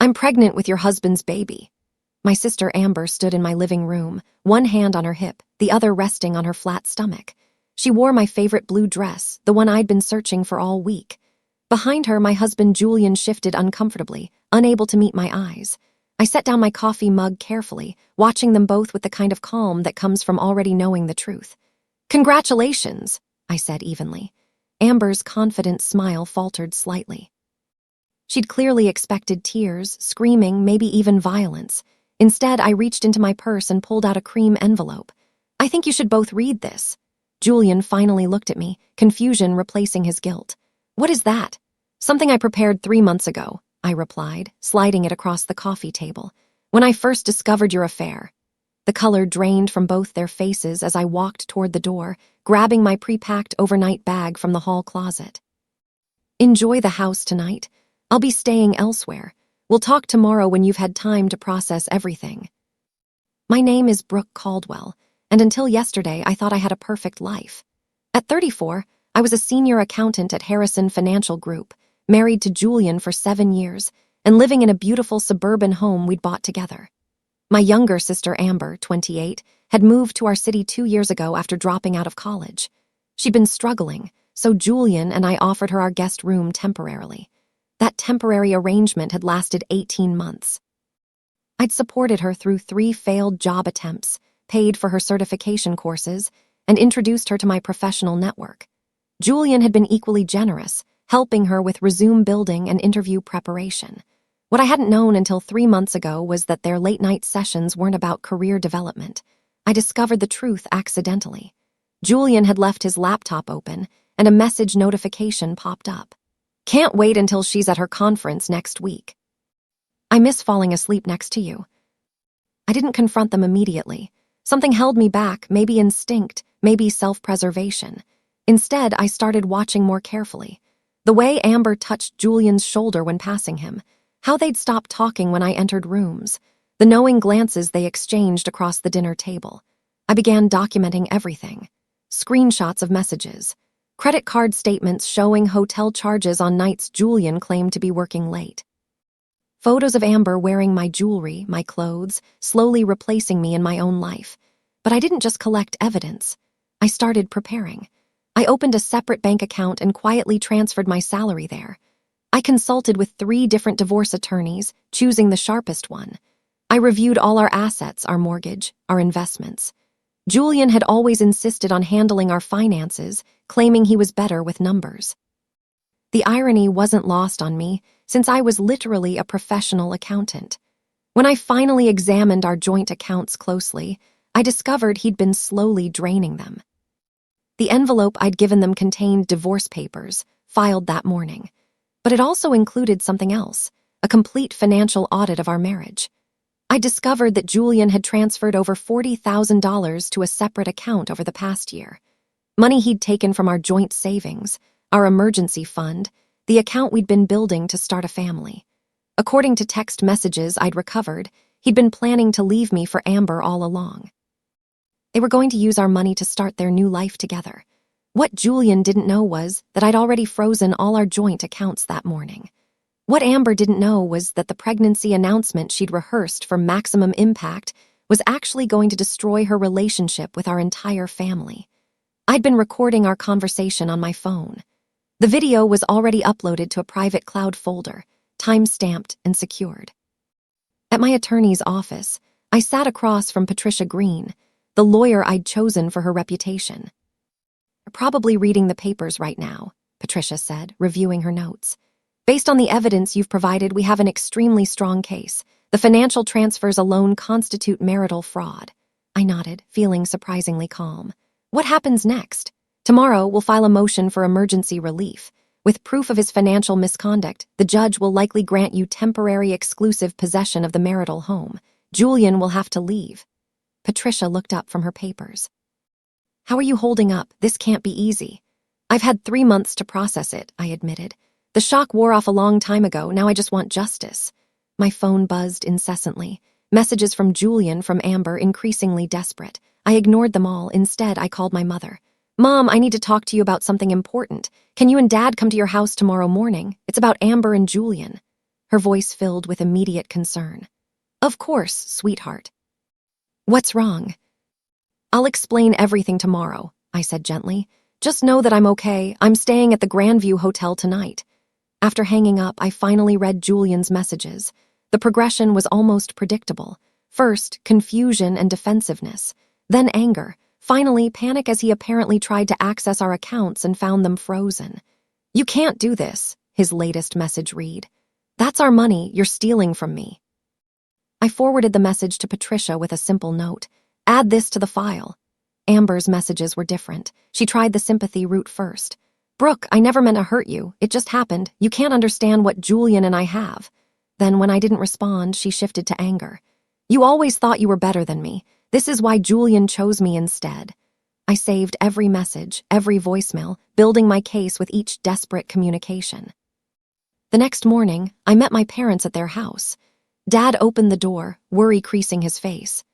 I'm pregnant with your husband's baby. My sister Amber stood in my living room, one hand on her hip, the other resting on her flat stomach. She wore my favorite blue dress, the one I'd been searching for all week. Behind her, my husband Julian shifted uncomfortably, unable to meet my eyes. I set down my coffee mug carefully, watching them both with the kind of calm that comes from already knowing the truth. "Congratulations," I said evenly. Amber's confident smile faltered slightly. She'd clearly expected tears, screaming, maybe even violence. Instead, I reached into my purse and pulled out a cream envelope. "I think you should both read this." Julian finally looked at me, confusion replacing his guilt. "What is that?" "Something I prepared 3 months ago," I replied, sliding it across the coffee table. "When I first discovered your affair." The color drained from both their faces as I walked toward the door, grabbing my pre-packed overnight bag from the hall closet. "Enjoy the house tonight. I'll be staying elsewhere. We'll talk tomorrow when you've had time to process everything." My name is Brooke Caldwell, and until yesterday I thought I had a perfect life. At 34, I was a senior accountant at Harrison Financial Group, married to Julian for 7 years, and living in a beautiful suburban home we'd bought together. My younger sister Amber, 28, had moved to our city 2 years ago after dropping out of college. She'd been struggling, so Julian and I offered her our guest room temporarily. That temporary arrangement had lasted 18 months. I'd supported her through 3 failed job attempts, paid for her certification courses, and introduced her to my professional network. Julian had been equally generous, helping her with resume building and interview preparation. What I hadn't known until 3 months ago was that their late-night sessions weren't about career development. I discovered the truth accidentally. Julian had left his laptop open, and a message notification popped up. "Can't wait until she's at her conference next week. I miss falling asleep next to you." I didn't confront them immediately. Something held me back, maybe instinct, maybe self-preservation. Instead, I started watching more carefully. The way Amber touched Julian's shoulder when passing him, how they'd stopped talking when I entered rooms, the knowing glances they exchanged across the dinner table. I began documenting everything. Screenshots of messages, credit card statements showing hotel charges on nights Julian claimed to be working late. Photos of Amber wearing my jewelry, my clothes, slowly replacing me in my own life. But I didn't just collect evidence. I started preparing. I opened a separate bank account and quietly transferred my salary there. I consulted with 3 different divorce attorneys, choosing the sharpest one. I reviewed all our assets, our mortgage, our investments. Julian had always insisted on handling our finances, claiming he was better with numbers. The irony wasn't lost on me, since I was literally a professional accountant. When I finally examined our joint accounts closely, I discovered he'd been slowly draining them. The envelope I'd given them contained divorce papers, filed that morning. But it also included something else, a complete financial audit of our marriage. I discovered that Julian had transferred over $40,000 to a separate account over the past year. Money he'd taken from our joint savings, our emergency fund, the account we'd been building to start a family. According to text messages I'd recovered, he'd been planning to leave me for Amber all along. They were going to use our money to start their new life together. What Julian didn't know was that I'd already frozen all our joint accounts that morning. What Amber didn't know was that the pregnancy announcement she'd rehearsed for maximum impact was actually going to destroy her relationship with our entire family. I'd been recording our conversation on my phone. The video was already uploaded to a private cloud folder, time-stamped and secured. At my attorney's office, I sat across from Patricia Green, the lawyer I'd chosen for her reputation. "You're probably reading the papers right now," Patricia said, reviewing her notes. "Based on the evidence you've provided, we have an extremely strong case. The financial transfers alone constitute marital fraud." I nodded, feeling surprisingly calm. "What happens next?" "Tomorrow, we'll file a motion for emergency relief. With proof of his financial misconduct, the judge will likely grant you temporary exclusive possession of the marital home. Julian will have to leave." Patricia looked up from her papers. "How are you holding up? This can't be easy." "I've had 3 months to process it," I admitted. "The shock wore off a long time ago, now I just want justice." My phone buzzed incessantly. Messages from Julian, from Amber, increasingly desperate. I ignored them all. Instead, I called my mother. "Mom, I need to talk to you about something important. Can you and Dad come to your house tomorrow morning? It's about Amber and Julian." her voice filled with immediate concern. "Of course, sweetheart." "What's wrong?" "I'll explain everything tomorrow," I said gently. "Just know that I'm okay. I'm staying at the Grandview Hotel tonight." After hanging up, I finally read Julian's messages. The progression was almost predictable. First, confusion and defensiveness. Then anger. Finally, panic as he apparently tried to access our accounts and found them frozen. "You can't do this," his latest message read. "That's our money. You're stealing from me." I forwarded the message to Patricia with a simple note. "Add this to the file." Amber's messages were different. She tried the sympathy route first. "Brooke, I never meant to hurt you. It just happened. You can't understand what Julian and I have." Then, when I didn't respond, she shifted to anger. "You always thought you were better than me. This is why Julian chose me instead." I saved every message, every voicemail, building my case with each desperate communication. The next morning, I met my parents at their house. Dad opened the door, worry creasing his face.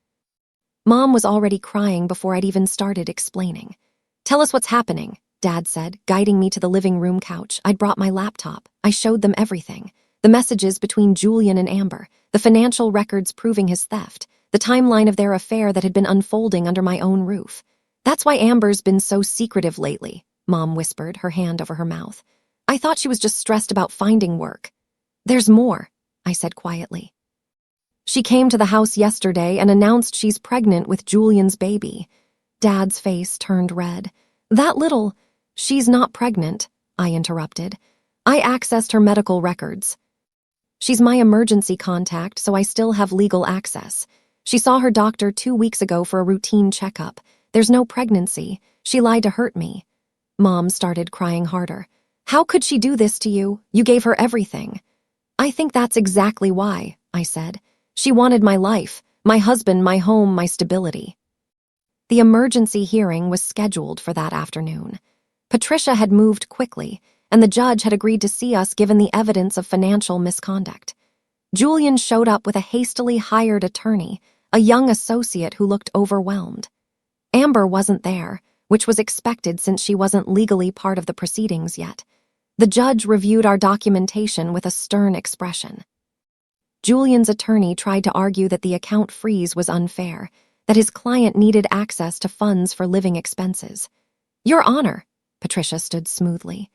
Mom was already crying before I'd even started explaining. "Tell us what's happening," Dad said, guiding me to the living room couch. I'd brought my laptop. I showed them everything. The messages between Julian and Amber, the financial records proving his theft, the timeline of their affair that had been unfolding under my own roof. "That's why Amber's been so secretive lately," Mom whispered, her hand over her mouth. "I thought she was just stressed about finding work." "There's more," I said quietly. "She came to the house yesterday and announced she's pregnant with Julian's baby." Dad's face turned red. "That little—" "She's not pregnant," I interrupted. "I accessed her medical records. She's my emergency contact, so I still have legal access. She saw her doctor 2 weeks ago for a routine checkup. There's no pregnancy. She lied to hurt me." Mom started crying harder. "How could she do this to you? You gave her everything." "I think that's exactly why," I said. "She wanted my life, my husband, my home, my stability." The emergency hearing was scheduled for that afternoon. Patricia had moved quickly, and the judge had agreed to see us given the evidence of financial misconduct. Julian showed up with a hastily hired attorney, a young associate who looked overwhelmed. Amber wasn't there, which was expected since she wasn't legally part of the proceedings yet. The judge reviewed our documentation with a stern expression. Julian's attorney tried to argue that the account freeze was unfair, that his client needed access to funds for living expenses. "Your Honor," Patricia stood smoothly,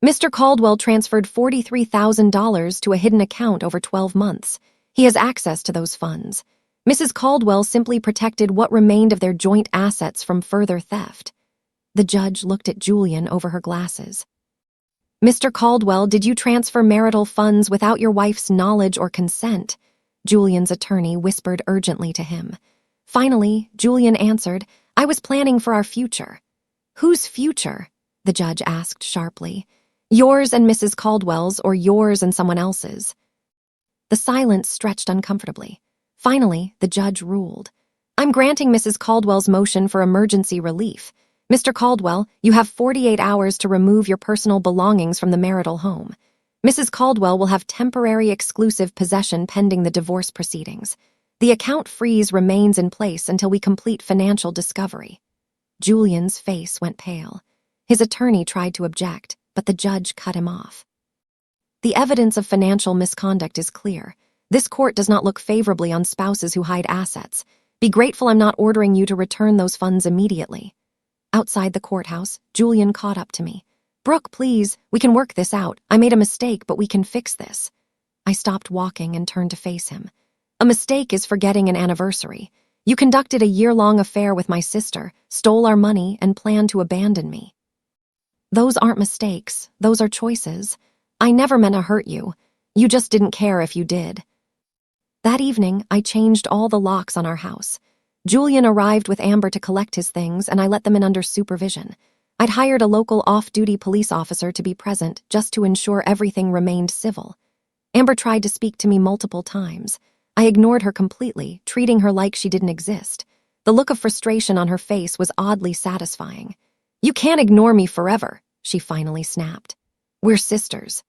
"Mr. Caldwell transferred $43,000 to a hidden account over 12 months. He has access to those funds. Mrs. Caldwell simply protected what remained of their joint assets from further theft." The judge looked at Julian over her glasses. "Mr. Caldwell, did you transfer marital funds without your wife's knowledge or consent?" Julian's attorney whispered urgently to him. Finally, Julian answered, "I was planning for our future." "Whose future?" the judge asked sharply. "Yours and Mrs. Caldwell's, or yours and someone else's?" The silence stretched uncomfortably. Finally, the judge ruled. "I'm granting Mrs. Caldwell's motion for emergency relief. Mr. Caldwell, you have 48 hours to remove your personal belongings from the marital home. Mrs. Caldwell will have temporary exclusive possession pending the divorce proceedings. The account freeze remains in place until we complete financial discovery." Julian's face went pale. His attorney tried to object, but the judge cut him off. "The evidence of financial misconduct is clear. This court does not look favorably on spouses who hide assets. Be grateful I'm not ordering you to return those funds immediately." Outside the courthouse, Julian caught up to me. "Brooke, please, we can work this out. I made a mistake, but we can fix this." I stopped walking and turned to face him. "A mistake is forgetting an anniversary. You conducted a year-long affair with my sister, stole our money, and planned to abandon me. Those aren't mistakes. Those are choices. I never meant to hurt you. You just didn't care if you did." That evening, I changed all the locks on our house. Julian arrived with Amber to collect his things, and I let them in under supervision. I'd hired a local off-duty police officer to be present just to ensure everything remained civil. Amber tried to speak to me multiple times. I ignored her completely, treating her like she didn't exist. The look of frustration on her face was oddly satisfying. "You can't ignore me forever," she finally snapped. "We're sisters."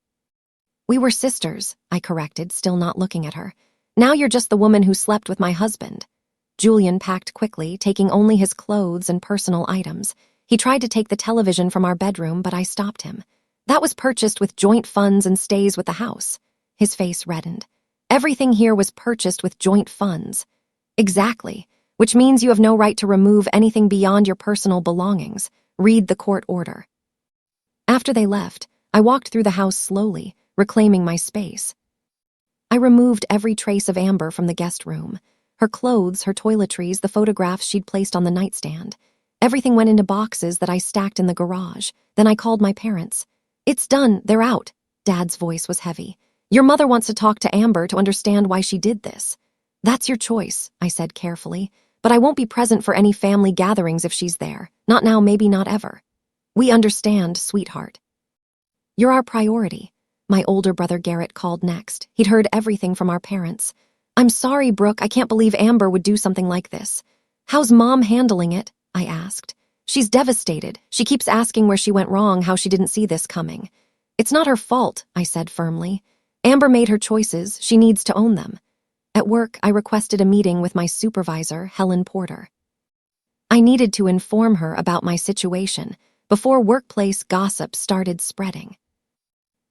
"We were sisters," I corrected, still not looking at her. "Now you're just the woman who slept with my husband." Julian packed quickly, taking only his clothes and personal items. He tried to take the television from our bedroom, but I stopped him. "That was purchased with joint funds and stays with the house." His face reddened. Everything here was purchased with joint funds. Exactly, which means you have no right to remove anything beyond your personal belongings. Read the court order. After they left, I walked through the house slowly, reclaiming my space. I removed every trace of Amber from the guest room. Her clothes, her toiletries, the photographs she'd placed on the nightstand. Everything went into boxes that I stacked in the garage. Then I called my parents. "It's done, they're out." Dad's voice was heavy. "Your mother wants to talk to Amber to understand why she did this." "That's your choice," I said carefully, "but I won't be present for any family gatherings if she's there. Not now, maybe not ever." "We understand, sweetheart." "You're our priority." My older brother Garrett called next. He'd heard everything from our parents. "I'm sorry, Brooke, I can't believe Amber would do something like this." "How's Mom handling it?" I asked. "She's devastated. She keeps asking where she went wrong, how she didn't see this coming." "It's not her fault," I said firmly. "Amber made her choices. She needs to own them." At work, I requested a meeting with my supervisor, Helen Porter. I needed to inform her about my situation before workplace gossip started spreading.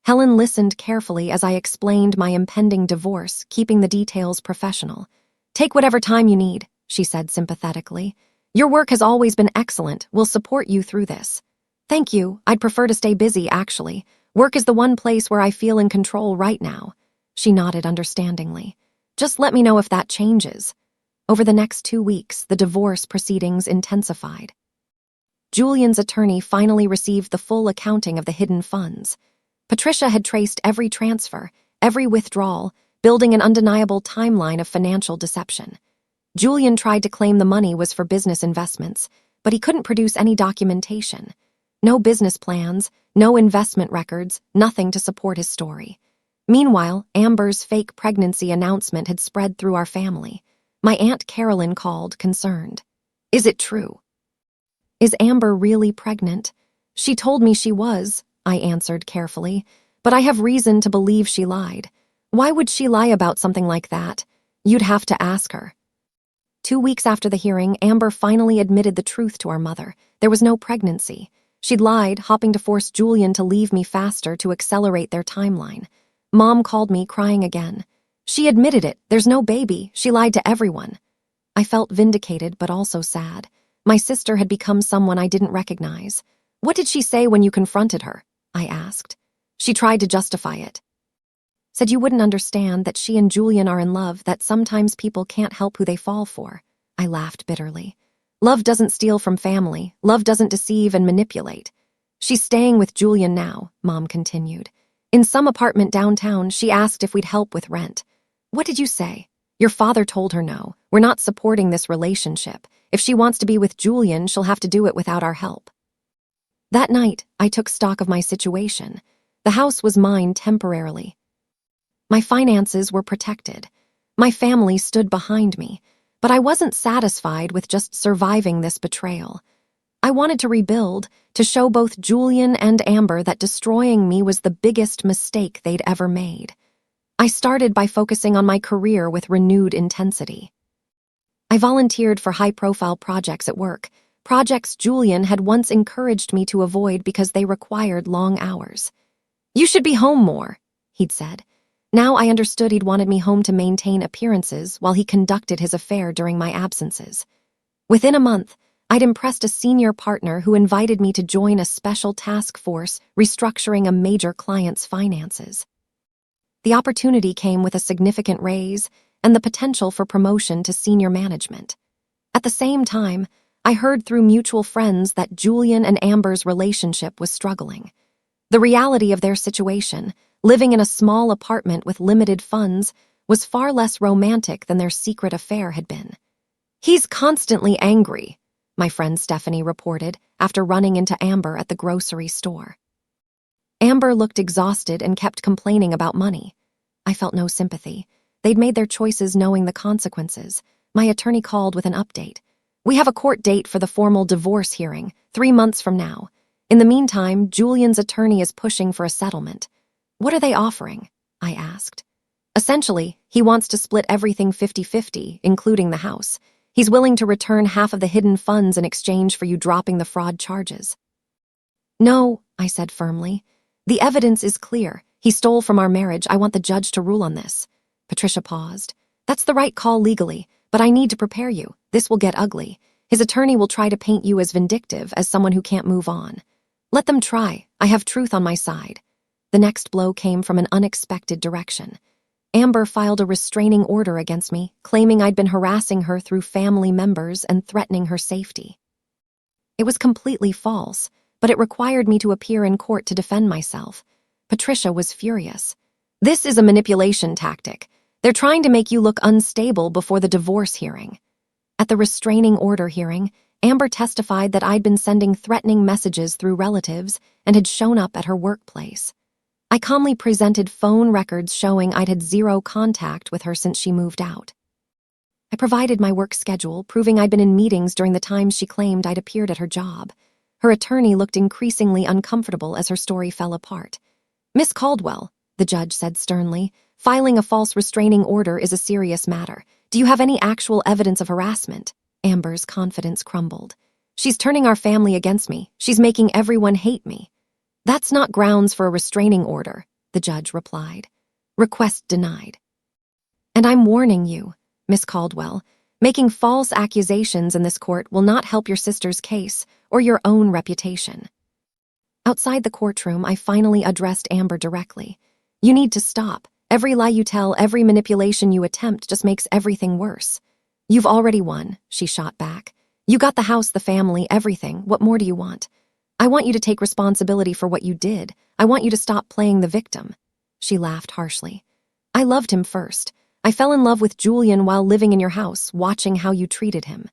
Helen listened carefully as I explained my impending divorce, keeping the details professional. "Take whatever time you need," she said sympathetically. "Your work has always been excellent. We'll support you through this." "Thank you. I'd prefer to stay busy, actually. Work is the one place where I feel in control right now." She nodded understandingly. "Just let me know if that changes." Over the next 2 weeks, the divorce proceedings intensified. Julian's attorney finally received the full accounting of the hidden funds. Patricia had traced every transfer, every withdrawal, building an undeniable timeline of financial deception. Julian tried to claim the money was for business investments, but he couldn't produce any documentation. No business plans, no investment records, nothing to support his story. Meanwhile, Amber's fake pregnancy announcement had spread through our family. My Aunt Carolyn called, concerned. "Is it true? Is Amber really pregnant?" "She told me she was," I answered carefully, "but I have reason to believe she lied." "Why would she lie about something like that?" "You'd have to ask her." 2 weeks after the hearing, Amber finally admitted the truth to our mother. There was no pregnancy. She'd lied, hoping to force Julian to leave me faster to accelerate their timeline. Mom called me, crying again. "She admitted it. There's no baby. She lied to everyone." I felt vindicated, but also sad. My sister had become someone I didn't recognize. "What did she say when you confronted her?" I asked. "She tried to justify it. Said you wouldn't understand, that she and Julian are in love, that sometimes people can't help who they fall for." I laughed bitterly. "Love doesn't steal from family. Love doesn't deceive and manipulate." "She's staying with Julian now," Mom continued. "In some apartment downtown. She asked if we'd help with rent." "What did you say?" "Your father told her no. We're not supporting this relationship. If she wants to be with Julian, she'll have to do it without our help." That night, I took stock of my situation. The house was mine temporarily. My finances were protected. My family stood behind me, but I wasn't satisfied with just surviving this betrayal. I wanted to rebuild, to show both Julian and Amber that destroying me was the biggest mistake they'd ever made. I started by focusing on my career with renewed intensity. I volunteered for high-profile projects at work, projects Julian had once encouraged me to avoid because they required long hours. "You should be home more," he'd said. Now I understood he'd wanted me home to maintain appearances while he conducted his affair during my absences. Within a month, I'd impressed a senior partner who invited me to join a special task force restructuring a major client's finances. The opportunity came with a significant raise and the potential for promotion to senior management. At the same time, I heard through mutual friends that Julian and Amber's relationship was struggling. The reality of their situation, living in a small apartment with limited funds, was far less romantic than their secret affair had been. "He's constantly angry," my friend Stephanie reported after running into Amber at the grocery store. Amber looked exhausted and kept complaining about money. I felt no sympathy. They'd made their choices knowing the consequences. My attorney called with an update. "We have a court date for the formal divorce hearing, 3 months from now. In the meantime, Julian's attorney is pushing for a settlement." "What are they offering?" I asked. "Essentially, he wants to split everything 50-50, including the house. He's willing to return half of the hidden funds in exchange for you dropping the fraud charges." "No," I said firmly. "The evidence is clear. He stole from our marriage. I want the judge to rule on this." Patricia paused. "That's the right call legally, but I need to prepare you. This will get ugly. His attorney will try to paint you as vindictive, as someone who can't move on. Let them try. I have truth on my side." The next blow came from an unexpected direction. Amber filed a restraining order against me, claiming I'd been harassing her through family members and threatening her safety. It was completely false, but it required me to appear in court to defend myself. Patricia was furious. "This is a manipulation tactic. They're trying to make you look unstable before the divorce hearing." At the restraining order hearing, Amber testified that I'd been sending threatening messages through relatives and had shown up at her workplace. I calmly presented phone records showing I'd had zero contact with her since she moved out. I provided my work schedule, proving I'd been in meetings during the times she claimed I'd appeared at her job. Her attorney looked increasingly uncomfortable as her story fell apart. "Miss Caldwell," the judge said sternly, "filing a false restraining order is a serious matter. Do you have any actual evidence of harassment?" Amber's confidence crumbled. "She's turning our family against me. She's making everyone hate me." "That's not grounds for a restraining order," the judge replied. "Request denied." "And I'm warning you, Miss Caldwell, making false accusations in this court will not help your sister's case or your own reputation." Outside the courtroom, I finally addressed Amber directly. "You need to stop. Every lie you tell, every manipulation you attempt just makes everything worse." "You've already won," she shot back. "You got the house, the family, everything. What more do you want? I want you to take responsibility for what you did. I want you to stop playing the victim." She laughed harshly. "I loved him first. I fell in love with Julian while living in your house, watching how you treated him.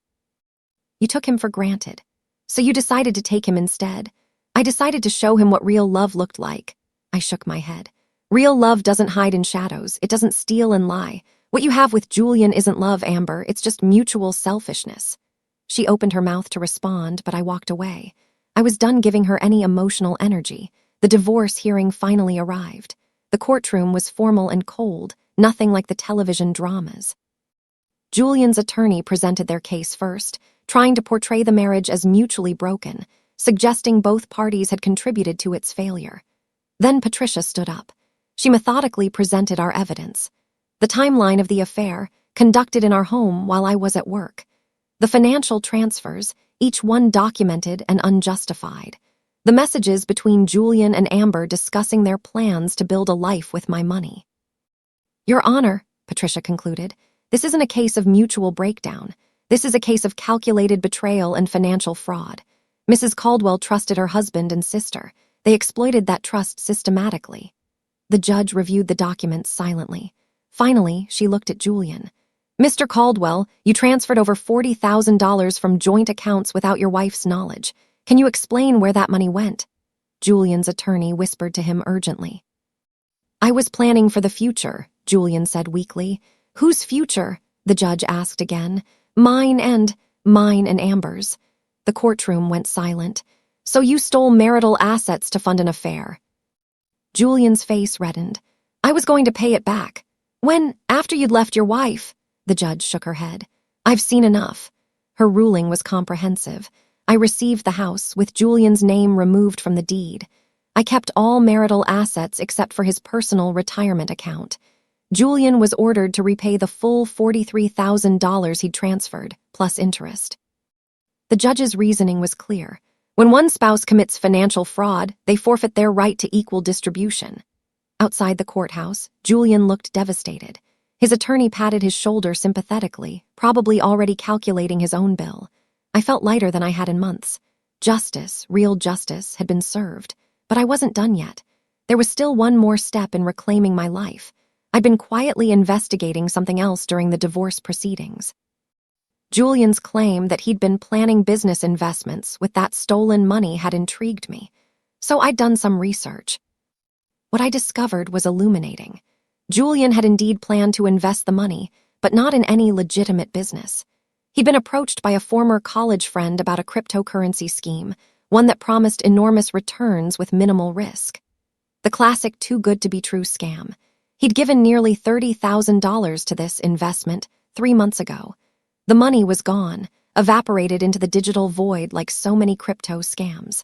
You took him for granted. So you decided to take him instead. I decided to show him what real love looked like." I shook my head. "Real love doesn't hide in shadows. It doesn't steal and lie. What you have with Julian isn't love, Amber. It's just mutual selfishness." She opened her mouth to respond, but I walked away. I was done giving her any emotional energy. The divorce hearing finally arrived. The courtroom was formal and cold, nothing like the television dramas. Julian's attorney presented their case first, trying to portray the marriage as mutually broken, suggesting both parties had contributed to its failure. Then Patricia stood up. She methodically presented our evidence. The timeline of the affair, conducted in our home while I was at work. The financial transfers, each one documented and unjustified. The messages between Julian and Amber discussing their plans to build a life with my money. "Your Honor," Patricia concluded, "this isn't a case of mutual breakdown. This is a case of calculated betrayal and financial fraud. Mrs. Caldwell trusted her husband and sister. They exploited that trust systematically." The judge reviewed the documents silently. Finally, she looked at Julian. "Mr. Caldwell, you transferred over $40,000 from joint accounts without your wife's knowledge. Can you explain where that money went?" Julian's attorney whispered to him urgently. "I was planning for the future," Julian said weakly. "Whose future?" the judge asked again. Mine and Amber's." The courtroom went silent. "So you stole marital assets to fund an affair?" Julian's face reddened. "I was going to pay it back." "When? After you'd left your wife?" The judge shook her head. "I've seen enough." Her ruling was comprehensive. I received the house, with Julian's name removed from the deed. I kept all marital assets except for his personal retirement account. Julian was ordered to repay the full $43,000 he'd transferred, plus interest. The judge's reasoning was clear. When one spouse commits financial fraud, they forfeit their right to equal distribution. Outside the courthouse, Julian looked devastated. His attorney patted his shoulder sympathetically, probably already calculating his own bill. I felt lighter than I had in months. Justice, real justice, had been served, but I wasn't done yet. There was still one more step in reclaiming my life. I'd been quietly investigating something else during the divorce proceedings. Julian's claim that he'd been planning business investments with that stolen money had intrigued me, so I'd done some research. What I discovered was illuminating. Julian had indeed planned to invest the money, but not in any legitimate business. He'd been approached by a former college friend about a cryptocurrency scheme, one that promised enormous returns with minimal risk. The classic too-good-to-be-true scam. He'd given nearly $30,000 to this investment 3 months ago. The money was gone, evaporated into the digital void like so many crypto scams.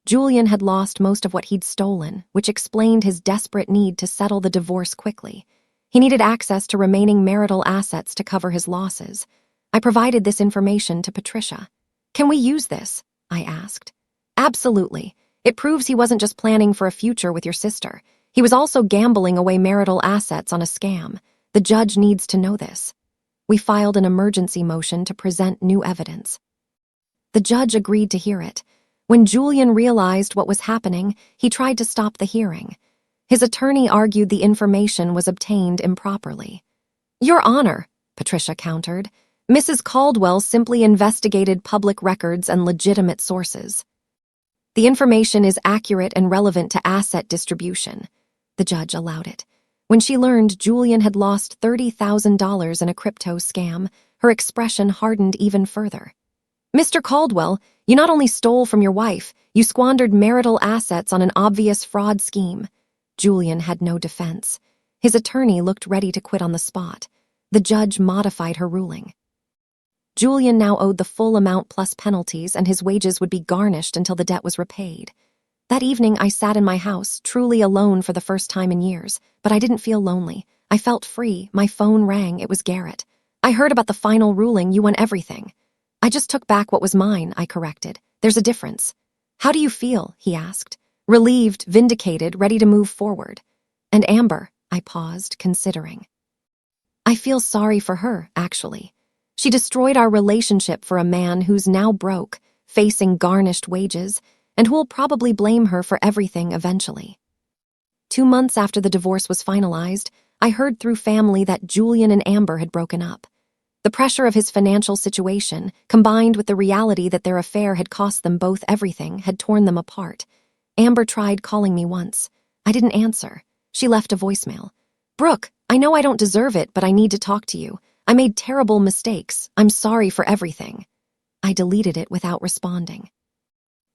Julian had lost most of what he'd stolen, which explained his desperate need to settle the divorce quickly. He needed access to remaining marital assets to cover his losses. I provided this information to Patricia. "Can we use this?" I asked. "Absolutely. It proves he wasn't just planning for a future with your sister. He was also gambling away marital assets on a scam. The judge needs to know this." We filed an emergency motion to present new evidence. The judge agreed to hear it. When Julian realized what was happening, he tried to stop the hearing. His attorney argued the information was obtained improperly. "Your Honor," Patricia countered, "Mrs. Caldwell simply investigated public records and legitimate sources. The information is accurate and relevant to asset distribution." The judge allowed it. When she learned Julian had lost $30,000 in a crypto scam, her expression hardened even further. "Mr. Caldwell, you not only stole from your wife, you squandered marital assets on an obvious fraud scheme." Julian had no defense. His attorney looked ready to quit on the spot. The judge modified her ruling. Julian now owed the full amount plus penalties, and his wages would be garnished until the debt was repaid. That evening, I sat in my house, truly alone for the first time in years, but I didn't feel lonely. I felt free. My phone rang. It was Garrett. "I heard about the final ruling. You won everything." "I just took back what was mine," I corrected. "There's a difference." "How do you feel?" he asked. "Relieved, vindicated, ready to move forward." "And Amber?" I paused, considering. "I feel sorry for her, actually. She destroyed our relationship for a man who's now broke, facing garnished wages, and who'll probably blame her for everything eventually." 2 months after the divorce was finalized, I heard through family that Julian and Amber had broken up. The pressure of his financial situation, combined with the reality that their affair had cost them both everything, had torn them apart. Amber tried calling me once. I didn't answer. She left a voicemail. "Brooke, I know I don't deserve it, but I need to talk to you. I made terrible mistakes. I'm sorry for everything." I deleted it without responding.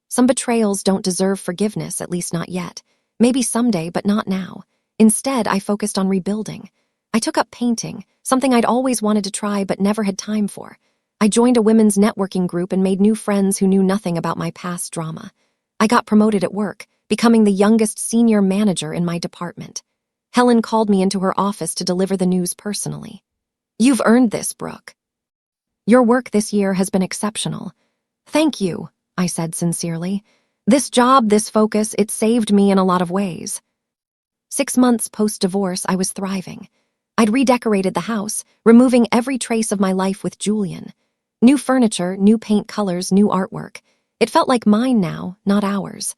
Some betrayals don't deserve forgiveness, at least not yet. Maybe someday, but not now. Instead, I focused on rebuilding. I took up painting, something I'd always wanted to try but never had time for. I joined a women's networking group and made new friends who knew nothing about my past drama. I got promoted at work, becoming the youngest senior manager in my department. Helen called me into her office to deliver the news personally. "You've earned this, Brooke. Your work this year has been exceptional." "Thank you," I said sincerely. "This job, this focus, it saved me in a lot of ways." 6 months post-divorce, I was thriving. I'd redecorated the house, removing every trace of my life with Julian. New furniture, new paint colors, new artwork. It felt like mine now, not ours.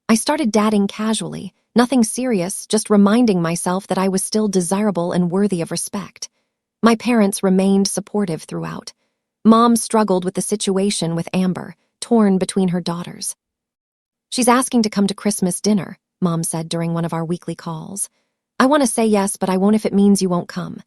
I started dating casually, nothing serious, just reminding myself that I was still desirable and worthy of respect. My parents remained supportive throughout. Mom struggled with the situation with Amber, torn between her daughters. "She's asking to come to Christmas dinner," Mom said during one of our weekly calls. "I want to say yes, but I won't if it means you won't come.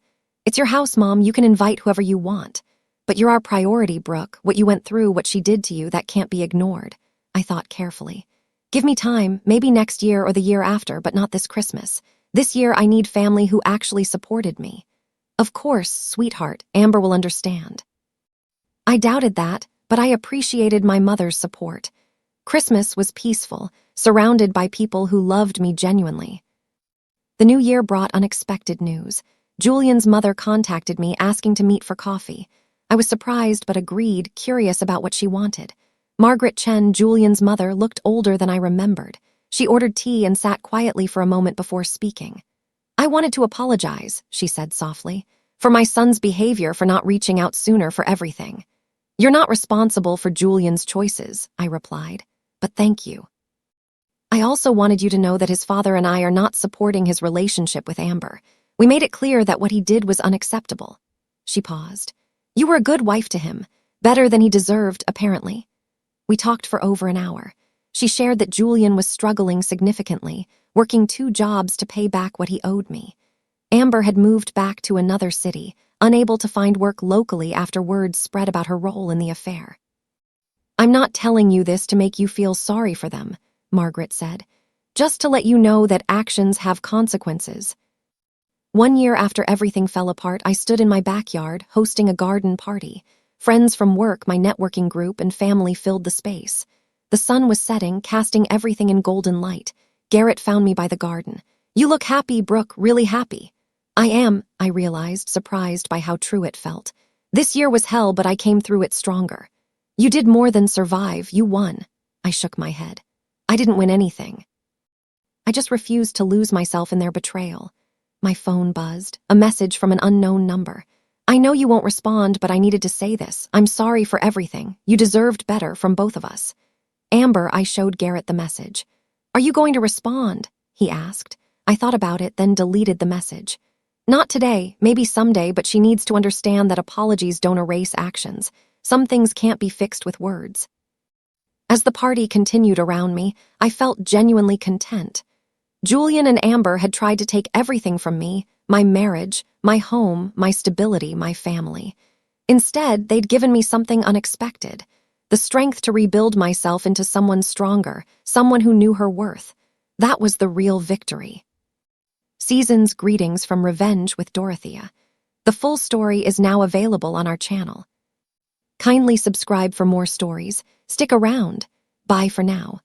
It's your house, Mom. You can invite whoever you want. But you're our priority, Brooke. What you went through, what she did to you, that can't be ignored." I thought carefully. "Give me time, maybe next year or the year after, but not this Christmas. This year I need family who actually supported me." "Of course, sweetheart, Amber will understand." I doubted that, but I appreciated my mother's support. Christmas was peaceful, surrounded by people who loved me genuinely. The new year brought unexpected news. Julian's mother contacted me asking to meet for coffee. I was surprised but agreed, curious about what she wanted. Margaret Chen, Julian's mother, looked older than I remembered. She ordered tea and sat quietly for a moment before speaking. "I wanted to apologize," she said softly, "for my son's behavior, for not reaching out sooner, for everything." "You're not responsible for Julian's choices," I replied, "but thank you. I also wanted you to know that his father and I are not supporting his relationship with Amber. We made it clear that what he did was unacceptable." She paused. "You were a good wife to him, better than he deserved, apparently." We talked for over an hour. She shared that Julian was struggling significantly, working 2 jobs to pay back what he owed me. Amber had moved back to another city, unable to find work locally after word spread about her role in the affair. "I'm not telling you this to make you feel sorry for them," Margaret said, "just to let you know that actions have consequences." 1 year after everything fell apart, I stood in my backyard, hosting a garden party. Friends from work, my networking group, and family filled the space. The sun was setting, casting everything in golden light. Garrett found me by the garden. "You look happy, Brooke, really happy." "I am," I realized, surprised by how true it felt. "This year was hell, but I came through it stronger." "You did more than survive, you won." I shook my head. "I didn't win anything. I just refused to lose myself in their betrayal." My phone buzzed, a message from an unknown number. "I know you won't respond, but I needed to say this. I'm sorry for everything. You deserved better from both of us." "Amber," I showed Garrett the message. "Are you going to respond?" he asked. I thought about it, then deleted the message. "Not today, maybe someday, but she needs to understand that apologies don't erase actions. Some things can't be fixed with words." As the party continued around me, I felt genuinely content. Julian and Amber had tried to take everything from me: my marriage, my home, my stability, my family. Instead, they'd given me something unexpected: the strength to rebuild myself into someone stronger, someone who knew her worth. That was the real victory. Season's greetings from Revenge with Dorothea. The full story is now available on our channel. Kindly subscribe for more stories. Stick around. Bye for now.